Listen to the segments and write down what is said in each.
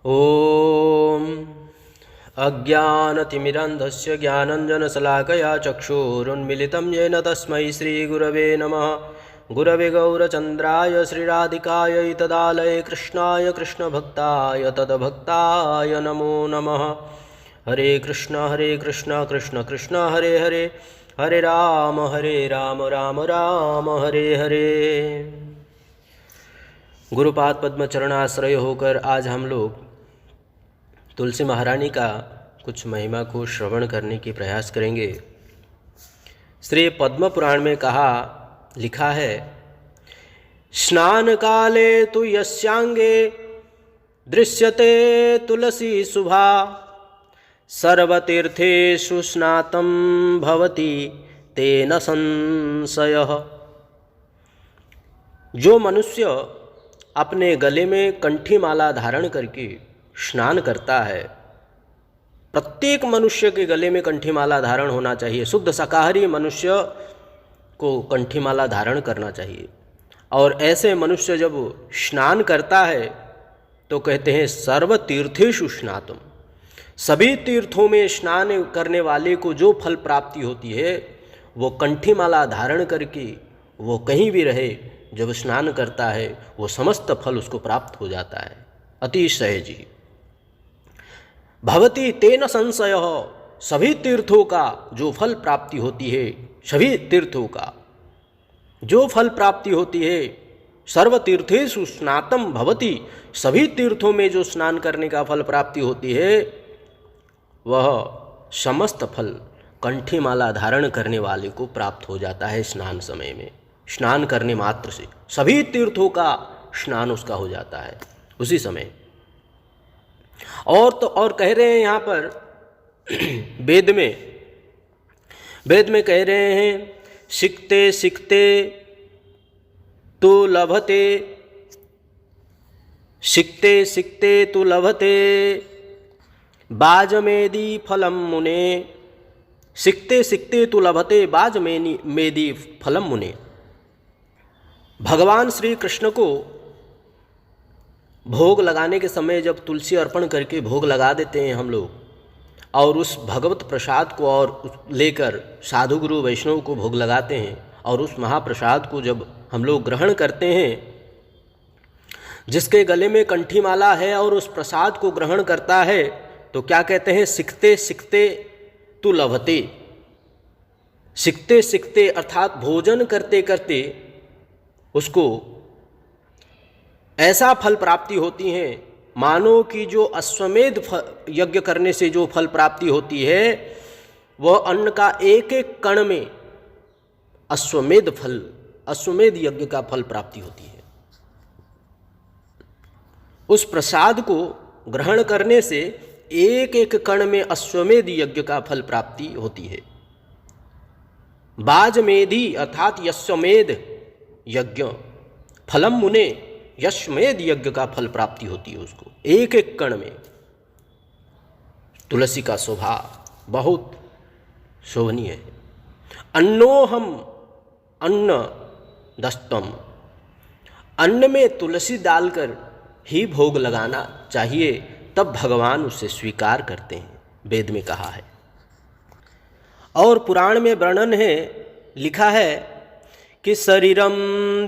ॐ अज्ञानतिमिरन्धस्य ज्ञानञ्जनशलाकया चक्षुरुन्मिलितं येन तस्मै श्रीगुरवे नमः। गुरवे गौरचन्द्राय श्रीराधिकायै तदालये कृष्णाय कृष्णभक्ताय तद्भक्ताय नमो नमः। हरे कृष्ण कृष्ण कृष्ण हरे हरे, हरे राम राम राम हरे हरे। गुरुपाद पद्म चरणाश्रय होकर आज हम लोग तुलसी महारानी का कुछ महिमा को श्रवण करने की प्रयास करेंगे। श्री पद्म पुराण में लिखा है, स्नान काले तु यस्यांगे दृश्यते तुलसी शुभा, सर्वतीर्थेषु स्नातं भवति तेन संशयः। जो मनुष्य अपने गले में कंठी माला धारण करके स्नान करता है, प्रत्येक मनुष्य के गले में कंठी माला धारण होना चाहिए। शुद्ध शाकाहारी मनुष्य को कंठी माला धारण करना चाहिए। और ऐसे मनुष्य जब स्नान करता है तो कहते हैं सर्व तीर्थेषु स्नातम, सभी तीर्थों में स्नान करने वाले को जो फल प्राप्ति होती है वो कंठी माला धारण करके वो कहीं भी रहे, जब स्नान करता है वो समस्त फल उसको प्राप्त हो जाता है अति सहजी। भवति तेन संशय, सभी तीर्थों का जो फल प्राप्ति होती है, सभी तीर्थों का जो फल प्राप्ति होती है, सर्व तीर्थेषु स्नातम भवति, सभी तीर्थों में जो स्नान करने का फल प्राप्ति होती है वह समस्त फल कंठी माला धारण करने वाले को प्राप्त हो जाता है। स्नान समय में स्नान करने मात्र से सभी तीर्थों का स्नान उसका हो जाता है उसी समय। और कह रहे हैं यहाँ पर वेद में कह रहे हैं, सिकते सिकते तु लभते, सिकते सिकते तु लभते बाजमेदी फलम मुने, सिकते सिकते तु लभते बाजमेदी फलम मुने। भगवान श्री कृष्ण को भोग लगाने के समय जब तुलसी अर्पण करके भोग लगा देते हैं हम लोग, और उस भगवत प्रसाद को और लेकर साधु गुरु वैष्णव को भोग लगाते हैं, और उस महाप्रसाद को जब हम लोग ग्रहण करते हैं, जिसके गले में कंठी माला है और उस प्रसाद को ग्रहण करता है, तो क्या कहते हैं, सिकते सिकते तु लभते। सिकते सिकते अर्थात भोजन करते करते उसको ऐसा फल प्राप्ति होती है मानो कि जो अश्वमेध यज्ञ करने से जो फल प्राप्ति होती है वह अन्न का एक एक कण में अश्वमेध यज्ञ का फल प्राप्ति होती है। उस प्रसाद को ग्रहण करने से एक एक कण में अश्वमेध यज्ञ का फल प्राप्ति होती है। बाजमेधी अर्थात यश्वमेध यज्ञ फलम मुने, यश्वमेध यज्ञ का फल प्राप्ति होती है उसको एक एक कण में। तुलसी का शोभा बहुत शोभनीय है। अन्नोहम अन्न दस्तम, अन्न में तुलसी डालकर ही भोग लगाना चाहिए, तब भगवान उसे स्वीकार करते हैं, वेद में कहा है। और पुराण में वर्णन है, लिखा है कि शरीरम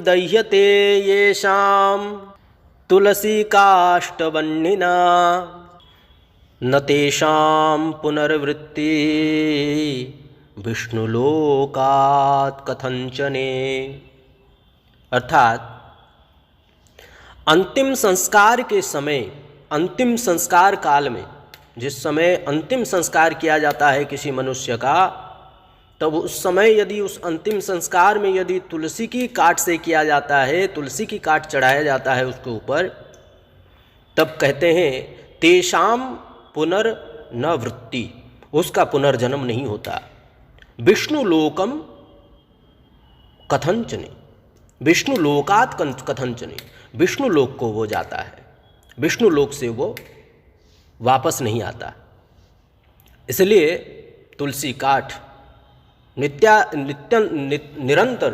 दह्यते येषां तुलसी काष्ठवह्निना, न तेषां पुनर्वृत्ति विष्णुलोकात् कथंचने। अर्थात अंतिम संस्कार के समय, अंतिम संस्कार काल में, जिस समय अंतिम संस्कार किया जाता है किसी मनुष्य का, तब उस समय यदि उस अंतिम संस्कार में यदि तुलसी की काठ से किया जाता है, तुलसी की काठ चढ़ाया जाता है उसके ऊपर, तब कहते हैं तेषाम पुनर्न वृत्ति, उसका पुनर्जन्म नहीं होता। विष्णु लोकम कथंचने, विष्णु लोकात कथंचने, विष्णु लोक को वो जाता है, विष्णु लोक से वो वापस नहीं आता। इसलिए तुलसी काठ निरंतर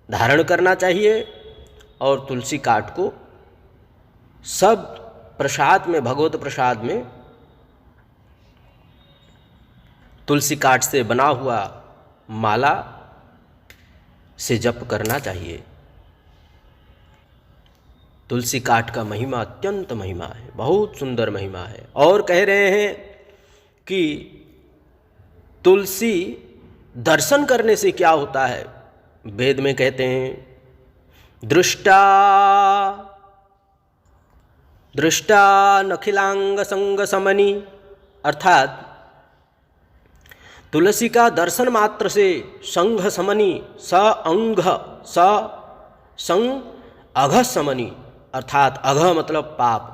धारण करना चाहिए, और तुलसी काठ को सब प्रसाद में, भगवत प्रसाद में तुलसी काठ से बना हुआ माला से जप करना चाहिए। तुलसी काठ का महिमा अत्यंत महिमा है, बहुत सुंदर महिमा है। और कह रहे हैं कि तुलसी दर्शन करने से क्या होता है, वेद में कहते हैं दृष्टा नखिलांग संग समनी, अर्थात तुलसी का दर्शन मात्र से संघ समनी, स अंघ स संग अघ समनी, अर्थात अघ मतलब पाप।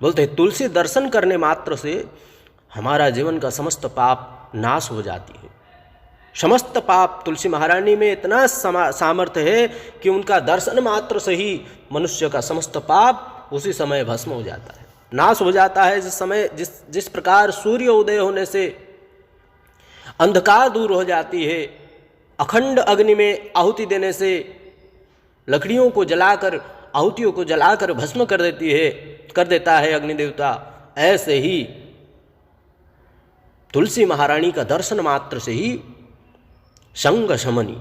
बोलते हैं तुलसी दर्शन करने मात्र से हमारा जीवन का समस्त पाप नाश हो जाती है। समस्त पाप, तुलसी महारानी में इतना सामर्थ्य है कि उनका दर्शन मात्र से ही मनुष्य का समस्त पाप उसी समय भस्म हो जाता है, नाश हो जाता है। जिस समय जिस प्रकार सूर्य उदय होने से अंधकार दूर हो जाती है, अखंड अग्नि में आहुति देने से लकड़ियों को जलाकर, आहुतियों को जलाकर भस्म कर देता है अग्नि देवता, ऐसे ही तुलसी महारानी का दर्शन मात्र से ही संग शमनी,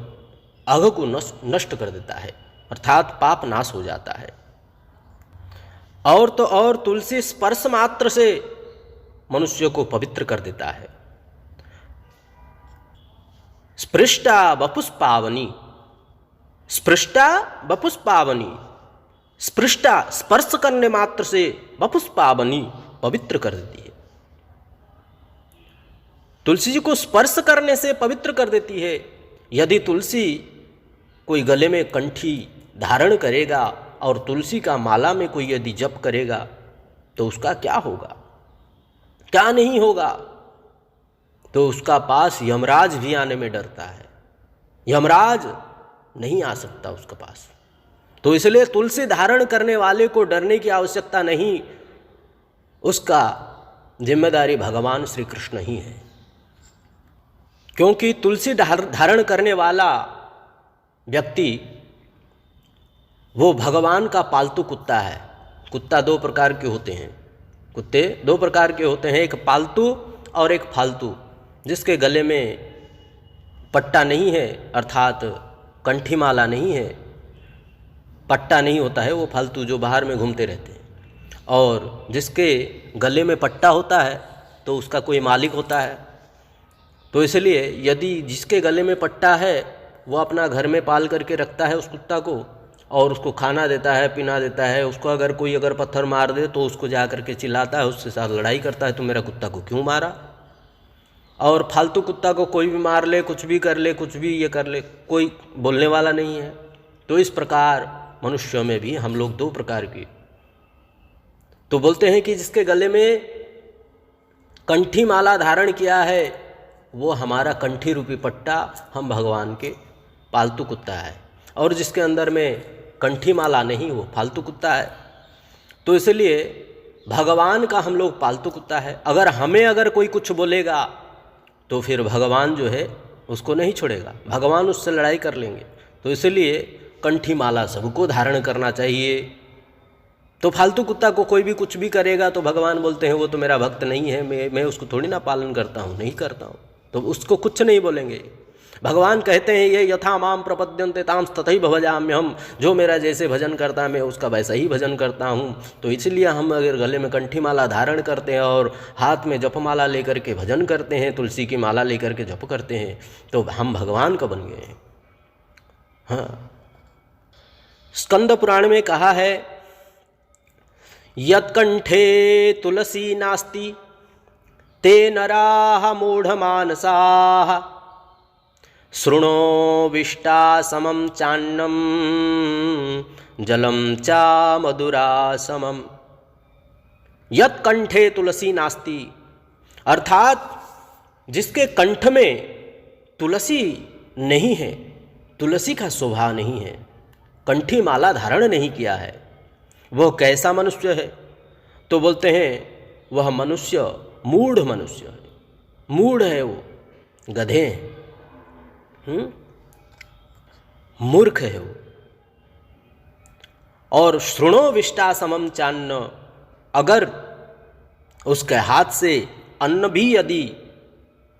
अघ को नष्ट कर देता है, अर्थात पाप नाश हो जाता है। और तो और तुलसी स्पर्श मात्र से मनुष्य को पवित्र कर देता है। स्पृष्टा वपुष्पावनी, स्पृष्टा वपुष्पावनी, स्पृष्टा स्पर्श करने मात्र से वपुष्पावनी पवित्र कर देती है। तुलसी जी को स्पर्श करने से पवित्र कर देती है। यदि तुलसी कोई गले में कंठी धारण करेगा और तुलसी का माला में कोई यदि जप करेगा तो उसका क्या होगा, क्या नहीं होगा। तो उसका पास यमराज भी आने में डरता है, यमराज नहीं आ सकता उसके पास। तो इसलिए तुलसी धारण करने वाले को डरने की आवश्यकता नहीं, उसका जिम्मेदारी भगवान श्री कृष्ण ही है। क्योंकि तुलसी धारण करने वाला व्यक्ति वो भगवान का पालतू कुत्ता है। कुत्ता दो प्रकार के होते हैं, कुत्ते दो प्रकार के होते हैं, एक पालतू और एक फालतू। जिसके गले में पट्टा नहीं है, अर्थात कंठी माला नहीं है, पट्टा नहीं होता है, वो फालतू जो बाहर में घूमते रहते हैं। और जिसके गले में पट्टा होता है तो उसका कोई मालिक होता है। तो इसलिए यदि जिसके गले में पट्टा है वो अपना घर में पाल करके रखता है उस कुत्ता को, और उसको खाना देता है, पीना देता है। उसको अगर कोई पत्थर मार दे तो उसको जा करके चिल्लाता है, उसके साथ लड़ाई करता है, तो मेरा कुत्ता को क्यों मारा। और फालतू कुत्ता को कोई भी मार ले, कुछ भी कर ले, कुछ भी ये कर ले, कोई बोलने वाला नहीं है। तो इस प्रकार मनुष्यों में भी हम लोग दो प्रकार की। तो बोलते हैं कि जिसके गले में कंठी माला धारण किया है वो हमारा कंठी रूपी पट्टा, हम भगवान के पालतू कुत्ता है। और जिसके अंदर में कंठी माला नहीं वो फालतू कुत्ता है। तो इसलिए भगवान का हम लोग पालतू कुत्ता है। अगर हमें कोई कुछ बोलेगा तो फिर भगवान जो है उसको नहीं छोड़ेगा, भगवान उससे लड़ाई कर लेंगे। तो इसलिए कंठी माला सबको धारण करना चाहिए। तो फालतू कुत्ता को कोई भी कुछ भी करेगा तो भगवान बोलते हैं वो तो मेरा भक्त नहीं है, मैं उसको थोड़ी ना पालन करता हूँ, नहीं करता हूँ, तो उसको कुछ नहीं बोलेंगे। भगवान कहते हैं ये यथा माम प्रपद्यन्ते तां तथैव भजाम्यहम्, जो मेरा जैसे भजन करता है मैं उसका वैसा ही भजन करता हूँ। तो इसलिए हम अगर गले में कंठी माला धारण करते हैं और हाथ में जपमाला लेकर के भजन करते हैं, तुलसी की माला लेकर के जप करते हैं, तो हम भगवान का बन गए हैं। हाँ, स्कंद पुराण में कहा है यत्कंठे तुलसी नास्ति ते नराः मूढ़मानसाः शृणोविष्टा समं चान्नं जलं चा मधुरा समम। यत्कंठे तुलसी नास्ति, अर्थात जिसके कंठ में तुलसी नहीं है, तुलसी का शोभा नहीं है, कंठी माला धारण नहीं किया है, वह कैसा मनुष्य है। तो बोलते हैं वह मनुष्य मूढ़ मनुष्य है। मूढ़ है वो, गधे हैं, मूर्ख है वो। और शृणो विष्टा समम चान्न, अगर उसके हाथ से अन्न भी यदि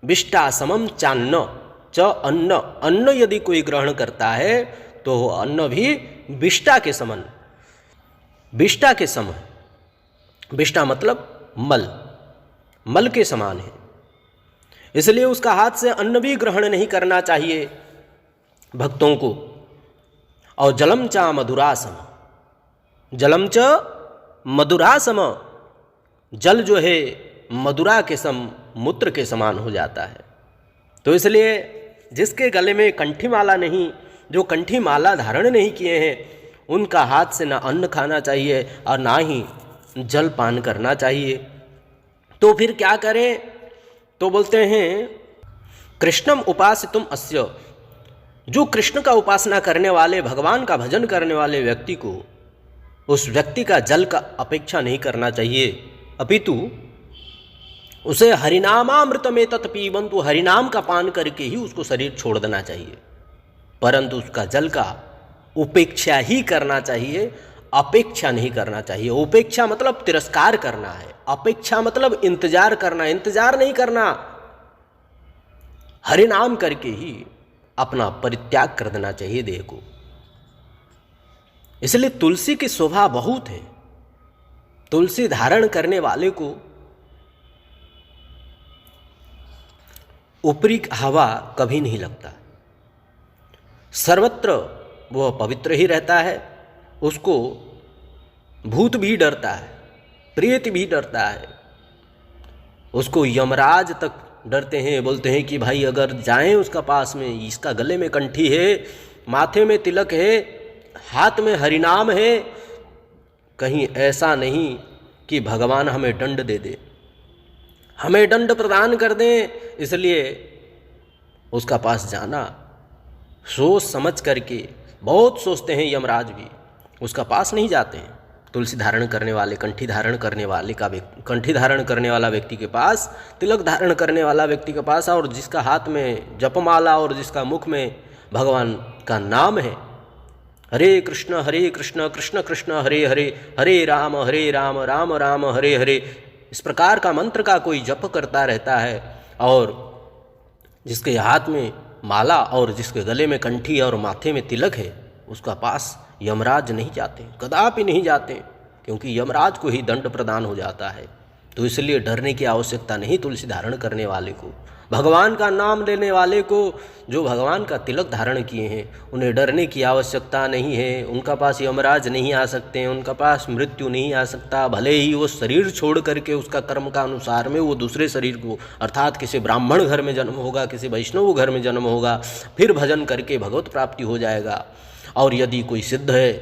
विष्टा समम चान्न च अन्न, अन्न यदि कोई ग्रहण करता है तो वो अन्न भी विष्टा के समान, विष्टा के समान, विष्टा मतलब मल, मल के समान है। इसलिए उसका हाथ से अन्न भी ग्रहण नहीं करना चाहिए भक्तों को। और जलम चा मधुरासम, जलम च मधुरासम, जल जो है मधुरा के सम, मूत्र के समान हो जाता है। तो इसलिए जिसके गले में कंठी माला नहीं, जो कंठी माला धारण नहीं किए हैं, उनका हाथ से ना अन्न खाना चाहिए और ना ही जल पान करना चाहिए। तो फिर क्या करें? तो बोलते हैं कृष्णम उपासितुम अस्य, जो कृष्ण का उपासना करने वाले, भगवान का भजन करने वाले व्यक्ति को, उस व्यक्ति का जल का अपेक्षा नहीं करना चाहिए, अपितु उसे हरिनामामृत में तत्पीबंतु, हरिनाम का पान करके ही उसको शरीर छोड़ देना चाहिए, परंतु उसका जल का उपेक्षा ही करना चाहिए, अपेक्षा नहीं करना चाहिए। उपेक्षा मतलब तिरस्कार करना है, अपेक्षा मतलब इंतजार करना, इंतजार नहीं करना, हरिनाम करके ही अपना परित्याग कर देना चाहिए देह को। इसलिए तुलसी की शोभा बहुत है। तुलसी धारण करने वाले को ऊपरी हवा कभी नहीं लगता, सर्वत्र वह पवित्र ही रहता है। उसको भूत भी डरता है, प्रेत भी डरता है, उसको यमराज तक डरते हैं। बोलते हैं कि भाई अगर जाएं उसका पास में, इसका गले में कंठी है, माथे में तिलक है, हाथ में हरिनाम है, कहीं ऐसा नहीं कि भगवान हमें दंड दे दे, हमें दंड प्रदान कर दें। इसलिए उसका पास जाना सोच समझ करके, बहुत सोचते हैं यमराज भी, उसका पास नहीं जाते हैं। तुलसी धारण करने वाले, कंठी धारण करने वाले का, कंठी धारण करने वाला व्यक्ति के पास, तिलक धारण करने वाला व्यक्ति के पास, और जिसका हाथ में जपमाला और जिसका मुख में भगवान का नाम है, हरे कृष्ण कृष्ण कृष्ण हरे हरे, हरे राम राम राम हरे हरे, इस प्रकार का मंत्र का कोई जप करता रहता है, और जिसके हाथ में माला और जिसके गले में कंठी और माथे में तिलक है, उसका पास यमराज नहीं जाते, कदापि नहीं जाते, क्योंकि यमराज को ही दंड प्रदान हो जाता है। तो इसलिए डरने की आवश्यकता नहीं तुलसी धारण करने वाले को, भगवान का नाम लेने वाले को, जो भगवान का तिलक धारण किए हैं, उन्हें डरने की आवश्यकता नहीं है। उनका पास यमराज नहीं आ सकते हैं, उनका पास मृत्यु नहीं आ सकता। भले ही वो शरीर छोड़ करके उसका कर्म का अनुसार में वो दूसरे शरीर को, अर्थात किसी ब्राह्मण घर में जन्म होगा, किसी वैष्णव घर में जन्म होगा, फिर भजन करके भगवत प्राप्ति हो जाएगा। और यदि कोई सिद्ध है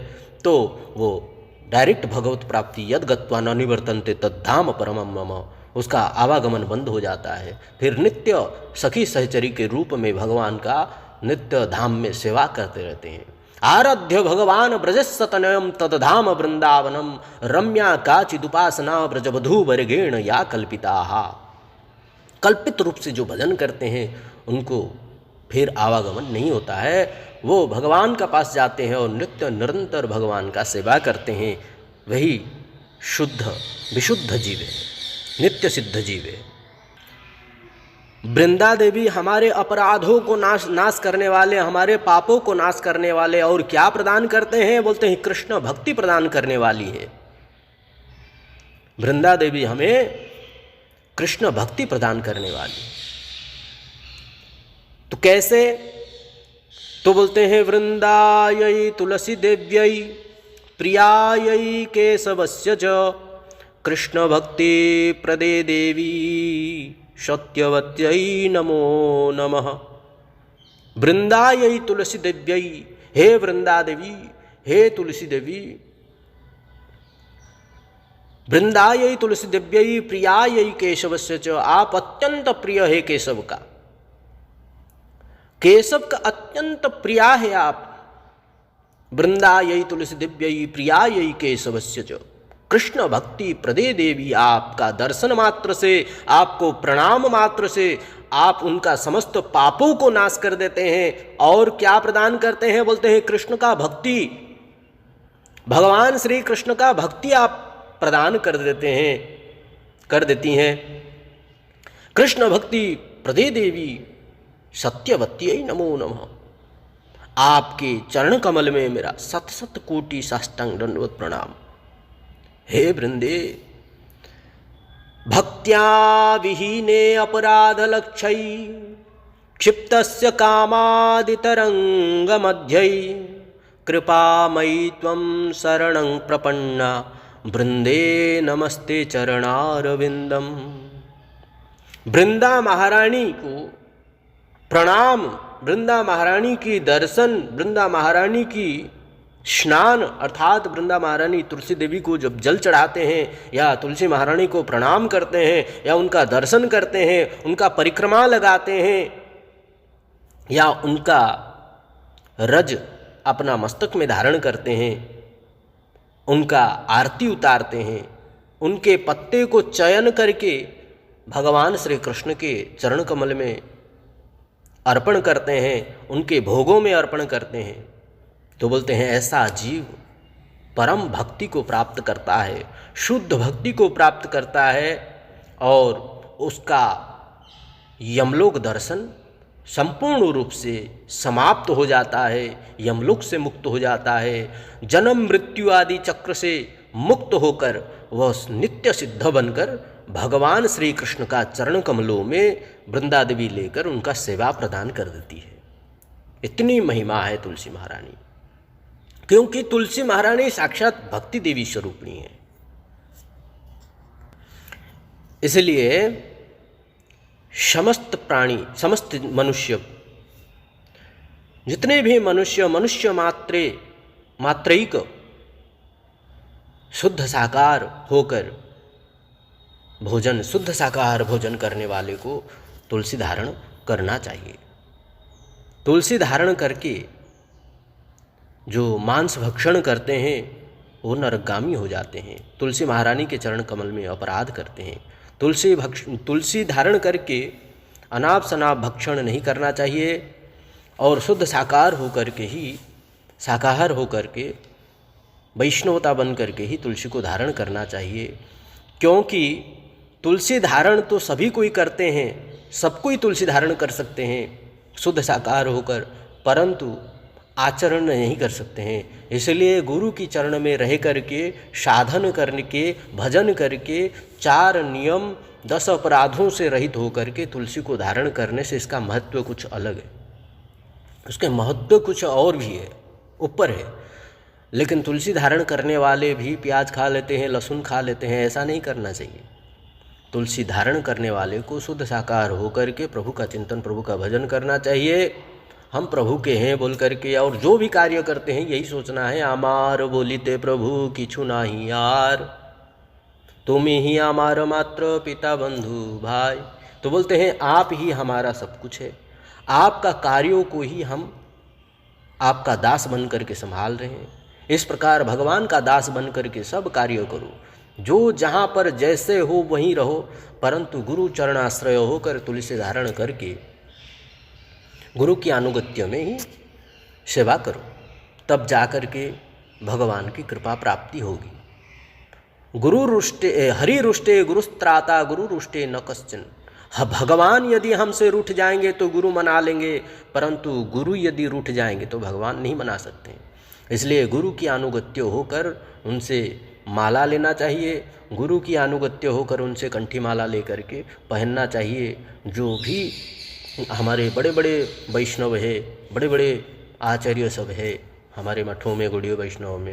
तो वो डायरेक्ट भगवत प्राप्ति, यद गत्वा न निवर्तन्ते तद्धाम परमम मम, उसका आवागमन बंद हो जाता है। फिर नित्य सखी सहचरी के रूप में भगवान का नित्य धाम में सेवा करते रहते हैं। आराध्य भगवान ब्रजस्तनयम तद्धाम वृंदावनम, रम्या काचिदुपासना ब्रजवधू वर्गेण या कल्पिता। कल्पित रूप से जो भजन करते हैं उनको फिर आवागमन नहीं होता है, वो भगवान का पास जाते हैं और नित्य निरंतर भगवान का सेवा करते हैं। वही शुद्ध विशुद्ध जीव है, नित्य सिद्ध जीव है। वृंदा देवी हमारे अपराधों को नाश करने वाले, हमारे पापों को नाश करने वाले, और क्या प्रदान करते हैं? बोलते हैं कृष्ण भक्ति प्रदान करने वाली है। वृंदा देवी हमें कृष्ण भक्ति प्रदान करने वाली। तो कैसे? तो बोलते हैं वृंदायै तुलसी देव्यै प्रियायै केशवस्य च कृष्ण भक्ति प्रदे देवी सत्यवत्यै नमो नमः। वृंदायै तुलसी देव्यै, हे वृंदा देवी, हे तुलसी देवी, वृंदायै तुलसी देव्यै प्रियायै केशवस्य च, आप अत्यंत प्रिय है केशव का, केशव का अत्यंत प्रिया है आप। वृंदायै तुलसी दिव्यै प्रियायै केशवस्य च कृष्ण भक्ति प्रदे देवी, आपका दर्शन मात्र से, आपको प्रणाम मात्र से आप उनका समस्त पापों को नाश कर देते हैं। और क्या प्रदान करते हैं? बोलते हैं कृष्ण का भक्ति, भगवान श्री कृष्ण का भक्ति आप प्रदान कर देती हैं। कृष्ण भक्ति प्रदे देवी सत्यवत्यै नमो नमः। आपके चरण कमल में मेरा सत सत कोटि साष्टांग दंडवत प्रणाम। हे वृंदे, भक्त्या विहीने अपराध लक्षै क्षिप्तस्य कामादितरंग मध्यै कृपामयी त्वं शरणं प्रपन्ना वृंदे नमस्ते चरणारविंदम। वृंदा महारानी को प्रणाम, वृंदा महारानी की दर्शन, वृंदा महारानी की स्नान, अर्थात वृंदा महारानी तुलसी देवी को जब जल चढ़ाते हैं या तुलसी महारानी को प्रणाम करते हैं या उनका दर्शन करते हैं, उनका परिक्रमा लगाते हैं या उनका रज अपना मस्तक में धारण करते हैं, उनका आरती उतारते हैं, उनके पत्ते को चयन करके भगवान श्री कृष्ण के चरण कमल में अर्पण करते हैं, उनके भोगों में अर्पण करते हैं, तो बोलते हैं ऐसा जीव परम भक्ति को प्राप्त करता है, शुद्ध भक्ति को प्राप्त करता है और उसका यमलोक दर्शन संपूर्ण रूप से समाप्त हो जाता है, यमलोक से मुक्त हो जाता है। जन्म मृत्यु आदि चक्र से मुक्त होकर वह नित्य सिद्ध बनकर भगवान श्री कृष्ण का चरण कमलों में वृंदा देवी लेकर उनका सेवा प्रदान कर देती है। इतनी महिमा है तुलसी महारानी, क्योंकि तुलसी महारानी साक्षात भक्ति देवी स्वरूपिणी है। इसलिए समस्त प्राणी, समस्त मनुष्य, जितने भी मनुष्य मात्रैक शुद्ध साकार होकर भोजन, शुद्ध शाकाहार भोजन करने वाले को तुलसी धारण करना चाहिए। तुलसी धारण करके जो मांस भक्षण करते हैं वो नरकगामी हो जाते हैं, तुलसी महारानी के चरण कमल में अपराध करते हैं। तुलसी धारण करके अनाप शनाप भक्षण नहीं करना चाहिए और शुद्ध शाकाहार होकर के ही, शाकाहार होकर के वैष्णवता बन करके ही तुलसी को धारण करना चाहिए। क्योंकि तुलसी धारण तो सभी कोई करते हैं, सब कोई तुलसी धारण कर सकते हैं शुद्ध शाकाहार होकर, परंतु आचरण नहीं कर सकते हैं। इसलिए गुरु की चरण में रह करके साधन करके भजन करके 4 नियम 10 अपराधों से रहित होकर के तुलसी को धारण करने से इसका महत्व कुछ अलग है, उसके महत्व कुछ और भी है, ऊपर है। लेकिन तुलसी धारण करने वाले भी प्याज खा लेते हैं, लहसुन खा लेते हैं, ऐसा नहीं करना चाहिए। तुलसी धारण करने वाले को शुद्ध शाकाहार होकर के प्रभु का चिंतन, प्रभु का भजन करना चाहिए। हम प्रभु के हैं बोल करके और जो भी कार्य करते हैं यही सोचना है, आमार बोलिते प्रभु किछु नाही यार, तुम ही आमार मात्र पिता बंधु भाई। तो बोलते हैं आप ही हमारा सब कुछ है, आपका कार्यों को ही हम आपका दास बन करके संभाल रहे हैं। इस प्रकार भगवान का दास बन करके सब कार्य करो, जो जहाँ पर जैसे हो वहीं रहो, परंतु गुरु चरणाश्रय होकर तुलसी धारण करके गुरु की अनुगत्य में ही सेवा करो, तब जाकर के भगवान की कृपा प्राप्ति होगी। गुरु रुष्टे हरि रुष्टे गुरुस्त्राता गुरु रुष्टे न कश्चन। भगवान यदि हमसे रूठ जाएंगे तो गुरु मना लेंगे, परंतु गुरु यदि रूठ जाएंगे तो भगवान नहीं मना सकते। इसलिए गुरु की अनुगत्य होकर उनसे माला लेना चाहिए, गुरु की अनुगत्य होकर उनसे कंठी माला लेकर के पहनना चाहिए। जो भी हमारे बड़े बड़े वैष्णव है, बड़े बड़े आचार्य सब है हमारे मठों में, गौड़ीय वैष्णव में,